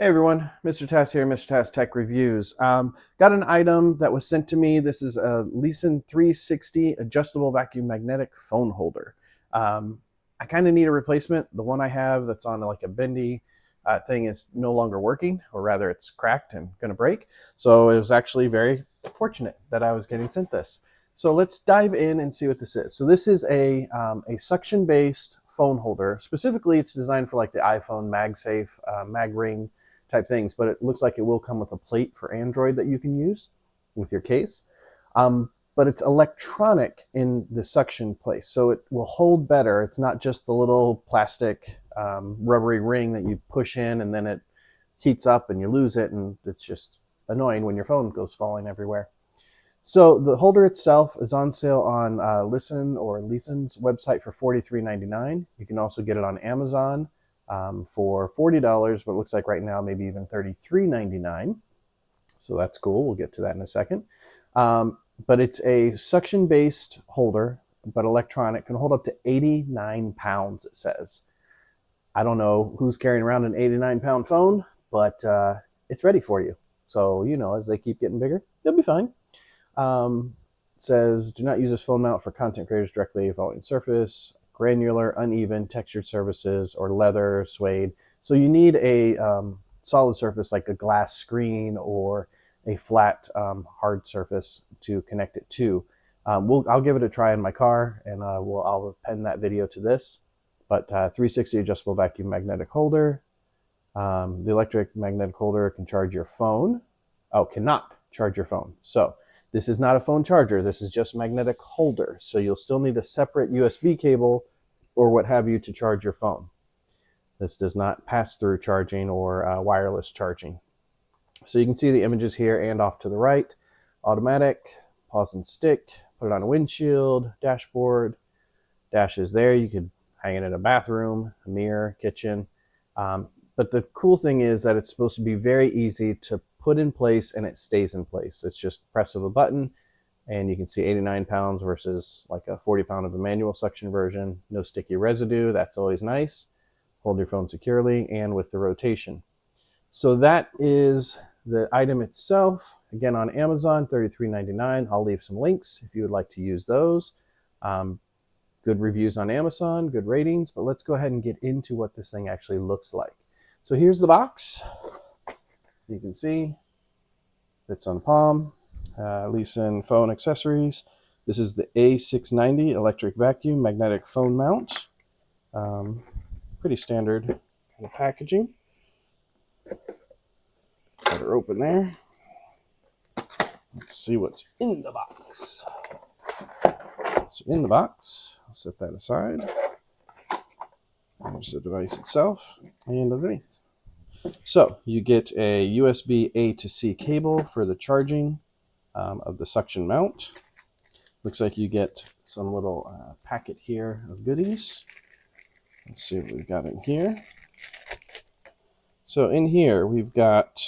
Hey everyone, MrTass here, MrTass Tech Reviews. Got an item that was sent to me. This is a LISEN 360 adjustable vacuum magnetic phone holder. I kind of need a replacement. The one I have that's on like a bendy thing is no longer working, or rather it's cracked and gonna break. So it was actually very fortunate that I was getting sent this. So let's dive in and see what this is. So this is a suction-based phone holder. Specifically, it's designed for like the iPhone MagSafe, MagRing type things, but it looks like it will come with a plate for Android that you can use with your case. But it's electronic in the suction place, so it will hold better. It's not just the little plastic rubbery ring that you push in and then it heats up and you lose it, and it's just annoying when your phone goes falling everywhere. So the holder itself is on sale on LISEN's website for $43.99. You can also get it on Amazon for $40, but it looks like right now maybe even $33.99. So that's cool. We'll get to that in a second. But it's a suction-based holder, but electronic. Can hold up to 89 pounds, it says. I don't know who's carrying around an 89-pound phone, but it's ready for you. So, you know, as they keep getting bigger, they'll be fine. Says, do not use this phone mount for content creators directly following surface, granular, uneven, textured surfaces, or leather, suede. So you need a solid surface like a glass screen or a flat hard surface to connect it to. I'll give it a try in my car, and I'll append that video to this. But 360 adjustable vacuum magnetic holder. The electric magnetic holder can charge your phone. Oh, cannot charge your phone. So this is not a phone charger. This is just magnetic holder. So you'll still need a separate USB cable or what have you to charge your phone. This does not pass through charging or wireless charging. So you can see the images here and off to the right. Automatic, pause and stick, put it on a windshield, dashboard. Dash is there. You could hang it in a bathroom, a mirror, kitchen. But the cool thing is that it's supposed to be very easy to put in place, and it stays in place. It's just press of a button, and you can see 89 pounds versus like a 40 pound of a manual suction version. No sticky residue. That's always nice. Hold your phone securely and with the rotation. So that is the item itself. Again, on Amazon, $33.99. I'll leave some links if you would like to use those. Good reviews on Amazon, good ratings, but let's go ahead and get into what this thing actually looks like. So here's the box. You can see fits on palm. LISEN phone accessories. This is the A690 electric vacuum magnetic phone mount. Pretty standard kind of packaging. Got her open there. Let's see what's in the box. So in the box, I'll set that aside. There's the device itself and underneath. So you get a USB A to C cable for the charging of the suction mount. Looks like you get some little packet here of goodies. Let's see what we've got in here. So in here we've got,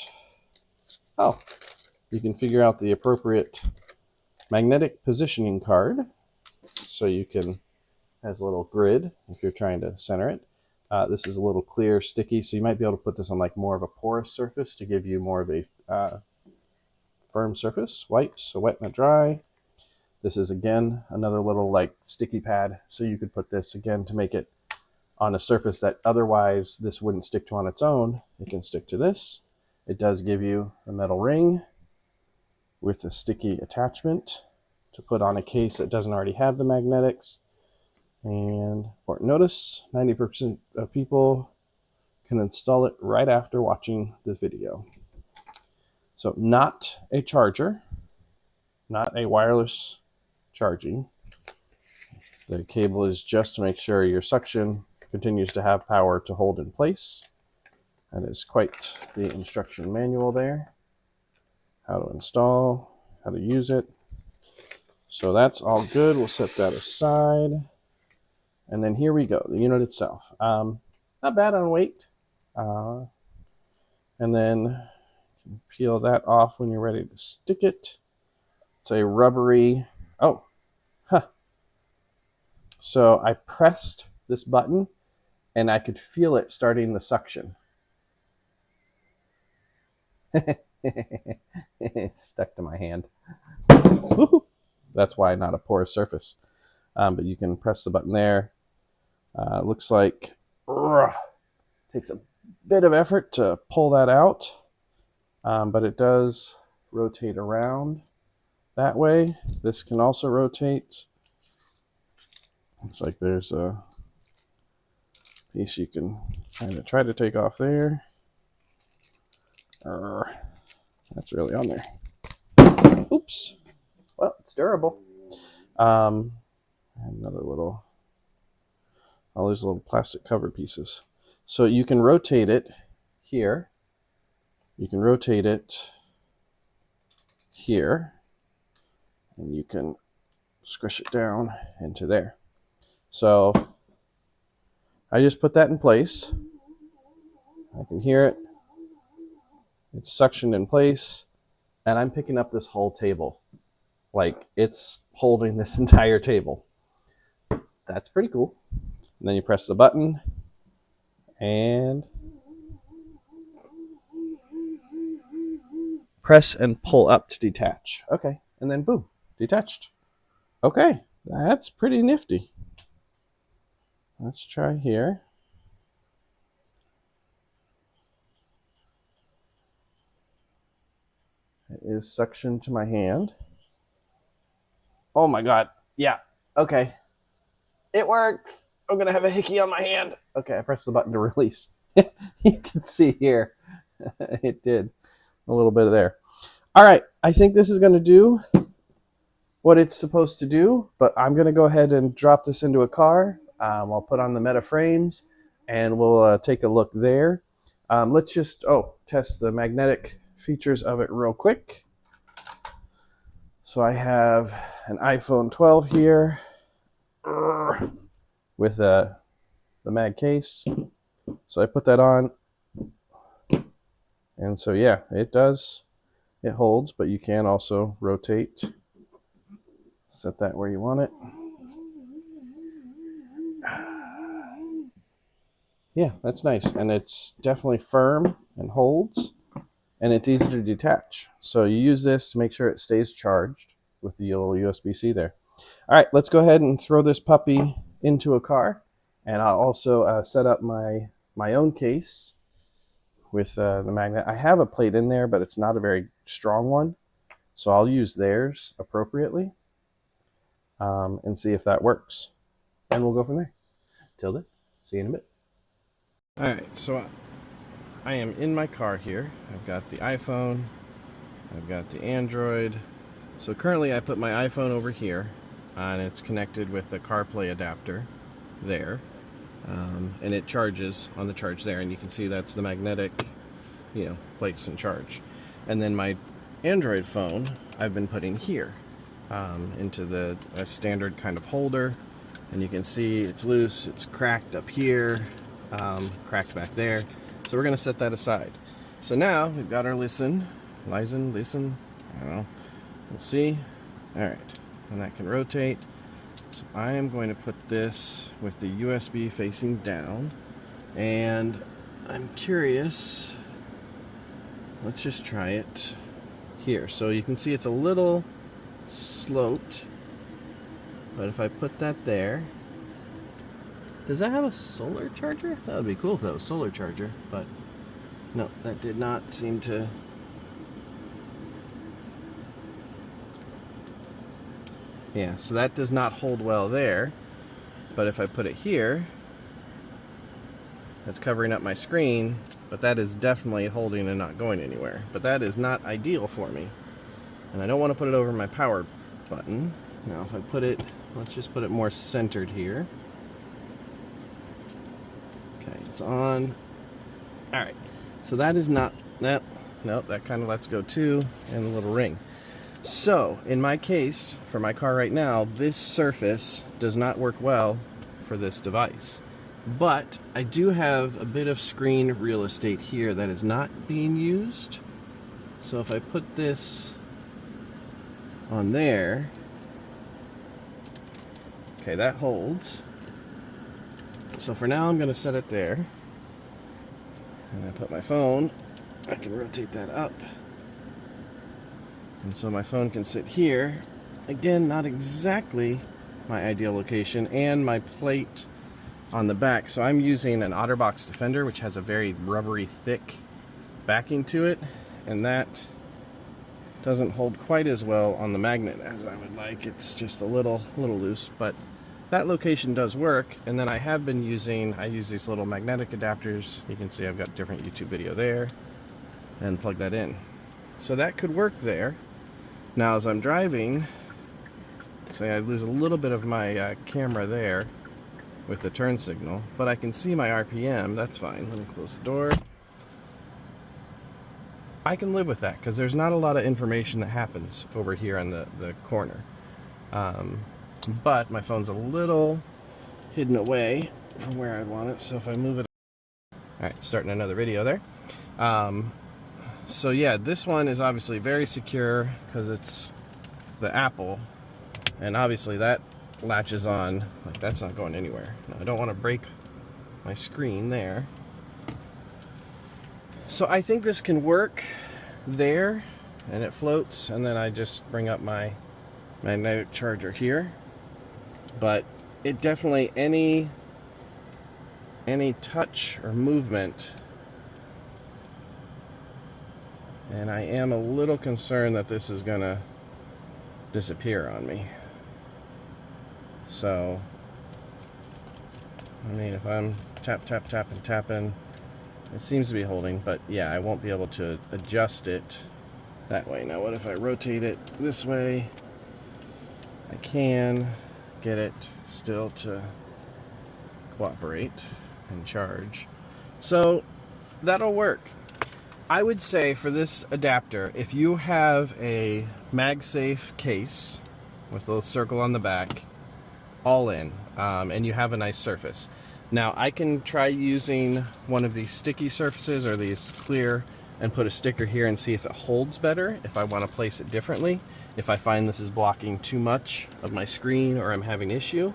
you can figure out the appropriate magnetic positioning card. So you can, has a little grid if you're trying to center it. This is a little clear sticky, so you might be able to put this on like more of a porous surface to give you more of a firm surface. Wipes, a wet and a dry. This is again another little like sticky pad, so you could put this again to make it on a surface that otherwise this wouldn't stick to on its own. It can stick to this. It does give you a metal ring with a sticky attachment to put on a case that doesn't already have the magnetics. And important notice, 90% of people can install it right after watching the video. So not a charger, not a wireless charging. The cable is just to make sure your suction continues to have power to hold in place. That is quite the instruction manual there. How to install, how to use it. So that's all good. We'll set that aside. And then here we go, the unit itself. Not bad on weight. And then peel that off when you're ready to stick it. It's a rubbery, So I pressed this button and I could feel it starting the suction. It's stuck to my hand. That's why not a porous surface. But you can press the button there. Looks like takes a bit of effort to pull that out, but it does rotate around that way. This can also rotate. Looks like there's a piece you can kind of try to take off there. That's really on there. Oops. Well, it's durable. Another little, all these little plastic cover pieces. So you can rotate it here. You can rotate it here. And you can squish it down into there. So I just put that in place. I can hear it. It's suctioned in place. And I'm picking up this whole table. Like it's holding this entire table. That's pretty cool. And then you press the button and press and pull up to detach. Okay, and then boom, detached. Okay, that's pretty nifty. Let's try here. It is suctioned to my hand. Oh my God, yeah, okay. It works. I'm gonna have a hickey on my hand. Okay, I pressed the button to release. You can see here, it did a little bit of there. All right, I think this is gonna do what it's supposed to do, but I'm gonna go ahead and drop this into a car. I'll put on the Meta frames and we'll take a look there. Let's just, test the magnetic features of it real quick. So I have an iPhone 12 here with the mag case. So I put that on. And so, yeah, it holds, but you can also rotate. Set that where you want it. Yeah, that's nice. And it's definitely firm and holds, and it's easy to detach. So you use this to make sure it stays charged with the little USB-C there. All right, let's go ahead and throw this puppy into a car. And I'll also set up my own case with the magnet. I have a plate in there, but it's not a very strong one. So I'll use theirs appropriately and see if that works. And we'll go from there. Till then, see you in a bit. All right, so I am in my car here. I've got the iPhone, I've got the Android. So currently I put my iPhone over here and it's connected with the CarPlay adapter there. And it charges on the charge there, and you can see that's the magnetic, place and charge. And then my Android phone I've been putting here into the standard kind of holder, and you can see it's loose, it's cracked up here, cracked back there. So we're going to set that aside. So now we've got our LISEN, I don't know, we'll see. All right, and that can rotate. So I am going to put this with the USB facing down, and I'm curious, let's just try it here. So you can see it's a little sloped, but if I put that there, does that have a solar charger? That would be cool if that was a solar charger, but no, that did not seem to. Yeah, so that does not hold well there, but if I put it here, that's covering up my screen, but that is definitely holding and not going anywhere. But that is not ideal for me. And I don't want to put it over my power button. Now if I put it, let's just put it more centered here. Okay, it's on. All right, so that is not, nope, that kind of lets go too, and the little ring. So, in my case, for my car right now, this surface does not work well for this device. But I do have a bit of screen real estate here that is not being used. So if I put this on there, okay, that holds. So for now, I'm going to set it there. And I put my phone I can rotate that up. And so my phone can sit here. Again, not exactly my ideal location, and my plate on the back. So I'm using an Otterbox Defender, which has a very rubbery, thick backing to it, and that doesn't hold quite as well on the magnet as I would like. It's just a little loose, but that location does work. And then I have been using, I use these little magnetic adapters. You can see I've got different YouTube video there, and plug that in. So that could work there. Now as I'm driving, say I lose a little bit of my camera there with the turn signal, but I can see my RPM, that's fine. Let me close the door. I can live with that because there's not a lot of information that happens over here on the corner. But my phone's a little hidden away from where I'd want it, so if I move it... Alright, starting another video there. So yeah, this one is obviously very secure because it's the Apple, and obviously that latches on, like that's not going anywhere. Now, I don't want to break my screen there. So I think this can work there, and it floats, and then I just bring up my magnetic charger here. But it definitely, any touch or movement, and I am a little concerned that this is gonna disappear on me. So, I mean, if I'm tapping, it seems to be holding, but yeah, I won't be able to adjust it that way. Now, what if I rotate it this way? I can get it still to cooperate and charge. So, that'll work. I would say for this adapter, if you have a MagSafe case with a little circle on the back, all in, and you have a nice surface. Now I can try using one of these sticky surfaces or these clear and put a sticker here and see if it holds better, if I want to place it differently, if I find this is blocking too much of my screen or I'm having issue,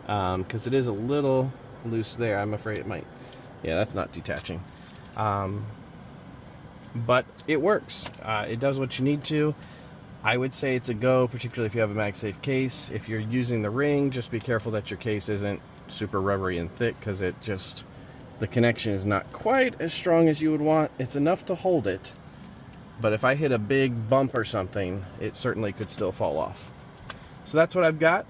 because it is a little loose there. I'm afraid it might, yeah, that's not detaching. But it works. It does what you need to. I would say it's a go, particularly if you have a MagSafe case. If you're using the ring, just be careful that your case isn't super rubbery and thick, because it just, the connection is not quite as strong as you would want. It's enough to hold it, but if I hit a big bump or something, it certainly could still fall off. So that's what I've got.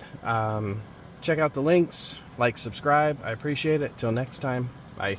Check out the links, like, subscribe. I appreciate it. Till next time, bye.